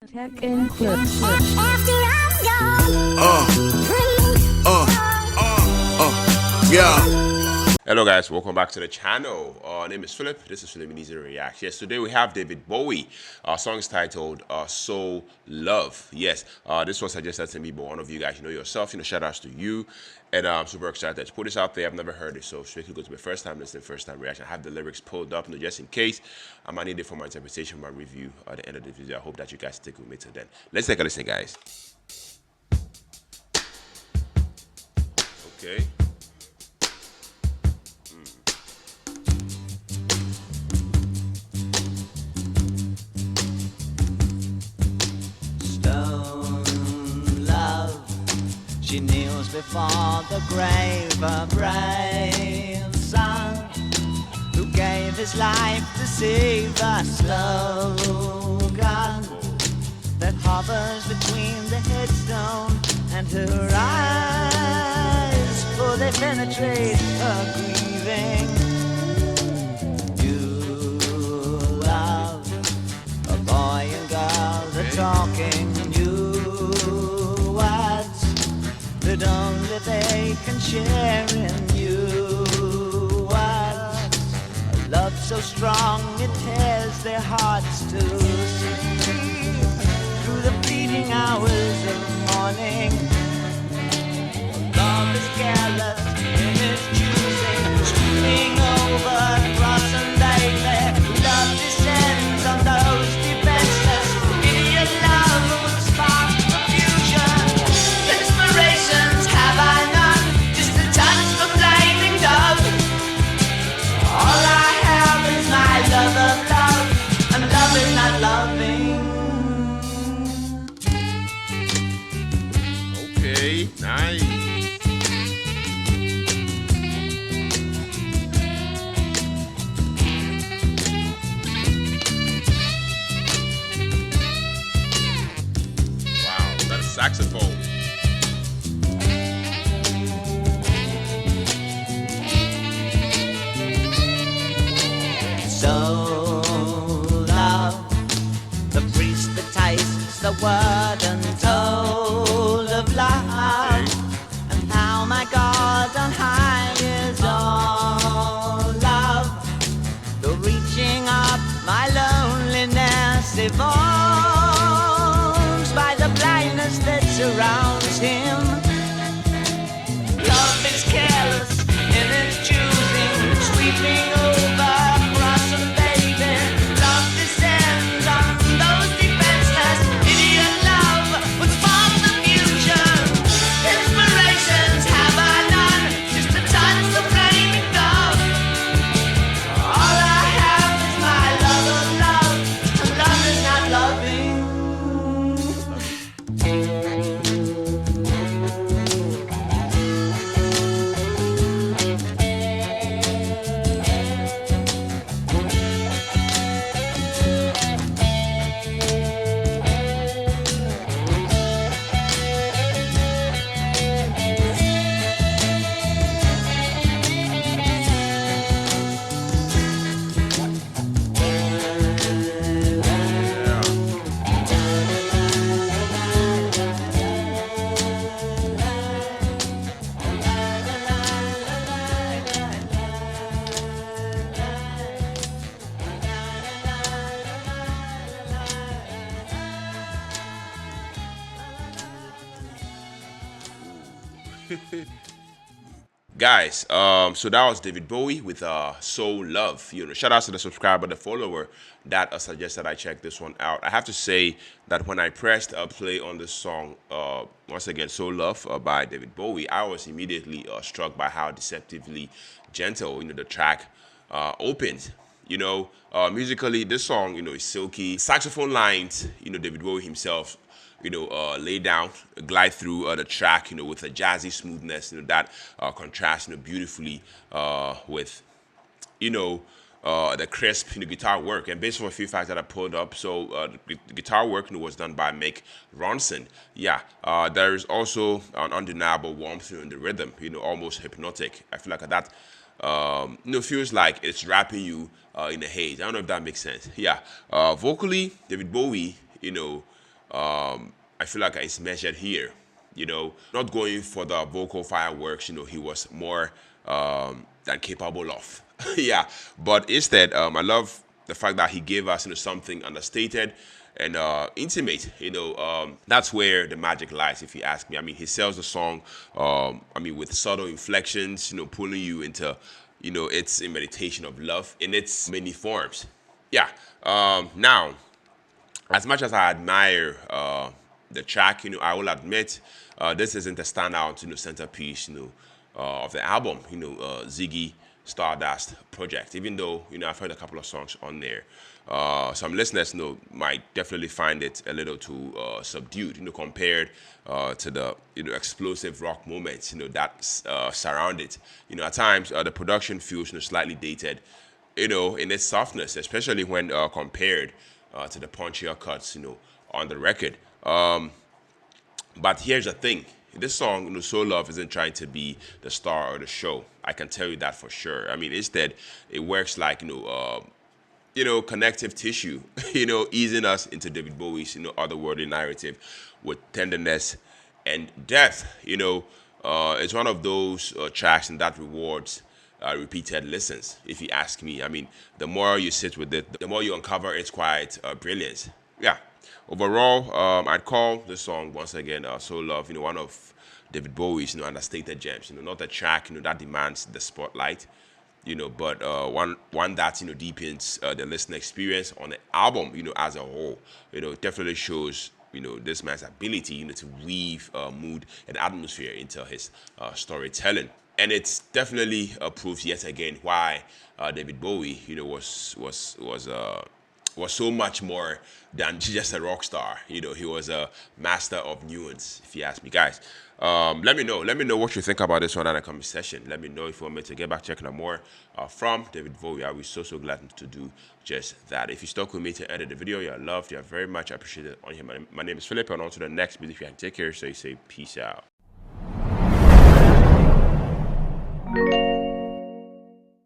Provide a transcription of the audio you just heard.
Tech and clips. Yeah. Hello guys, welcome back to the channel. Name is Philip. This is Philiminizzyvlogs. Yes, today we have David Bowie. Our song is titled Soul Love. Yes, this was suggested to me by one of you guys. You know yourself. Shout outs to you. And I'm super excited to put this out there. I've never heard it, so strictly go to my first time listening, first time reaction. I have the lyrics pulled up, just in case. I might need it for my interpretation, my review at the end of the video. I hope that you guys stick with me till then. Let's take a listen, guys. Okay. She kneels before the grave, a brave son who gave his life to save a slogan that hovers between the headstone and her eyes, for they penetrate her grieving. You love a boy and girl, they're talking that only they can share in you. A love so strong it tears their hearts to see through the fleeting hours of morning. Love is careless in its choosing, sweeping over cross and daily. Love descends on those defenseless. Idiot love would spark confusion. Inspirations have I none, just a touch of flaming dove. All I have is my love of love, and love is not loving. Okay, nice. Wow, that's saxophone. So love, the priest that tastes the word untold of love, and how my God on high is all love. Though reaching up, my loneliness evolves by the blindness that surrounds him. Love is careless in its choosing, sweeping over cross and baby. Love descends on those defenseless. Idiot love would spark the fusion. Inspirations have I none, just a touch of flaming dove. All I have is my love of love, and love is not loving. Guys, so that was David Bowie with Soul Love. Shout out to the subscriber, the follower that suggested I check this one out. I have to say that when I pressed play on this song, once again, Soul Love by David Bowie, I was immediately struck by how deceptively gentle, the track opens. Musically, this song, is silky. Saxophone lines, David Bowie himself, lay down, glide through the track, with a jazzy smoothness, that contrasts, beautifully with, the crisp, guitar work. And based on a few facts that I pulled up, so the guitar work was done by Mick Ronson. Yeah, there is also an undeniable warmth in the rhythm, almost hypnotic. I feel like that feels like it's wrapping you in a haze. I don't know if that makes sense. Yeah, vocally, David Bowie, I feel like it's measured here. Not going for the vocal fireworks. He was more than capable of. Yeah, but instead, I love the fact that he gave us something understated and intimate. That's where the magic lies, if you ask me. I mean, he sells the song. With subtle inflections, pulling you into, it's a meditation of love in its many forms. Yeah. Now, as much as I admire the track, I will admit this isn't a standout, centerpiece, of the album, Ziggy Stardust project. Even though I've heard a couple of songs on there, some listeners, might definitely find it a little too subdued, compared to the explosive rock moments, that surround it. At times the production feels slightly dated, in its softness, especially when compared to the punchier cuts, on the record. But here's the thing: this song, "So Love," isn't trying to be the star of the show. I can tell you that for sure. I mean, instead, it works like connective tissue, easing us into David Bowie's otherworldly narrative with tenderness and depth. It's one of those tracks and that rewards repeated listens, if you ask me. I mean, the more you sit with it, the more you uncover its quiet brilliance. Yeah. Overall, I'd call this song once again "So Love," one of David Bowie's understated gems. Not a track that demands the spotlight, but one that deepens the listener experience on the album, as a whole. It definitely shows this man's ability to weave mood and atmosphere into his storytelling. And it's definitely proves yet again why David Bowie was so much more than just a rock star. He was a master of nuance, if you ask me, guys. Let me know what you think about this one in the comment section. Let me know if you want me to get back checking out more from David Bowie. I was so glad to do just that. If you stuck with me to edit the video, you're loved. You're very much appreciated on here. My name is Philip, and on to the next video. If you can take care, say peace out.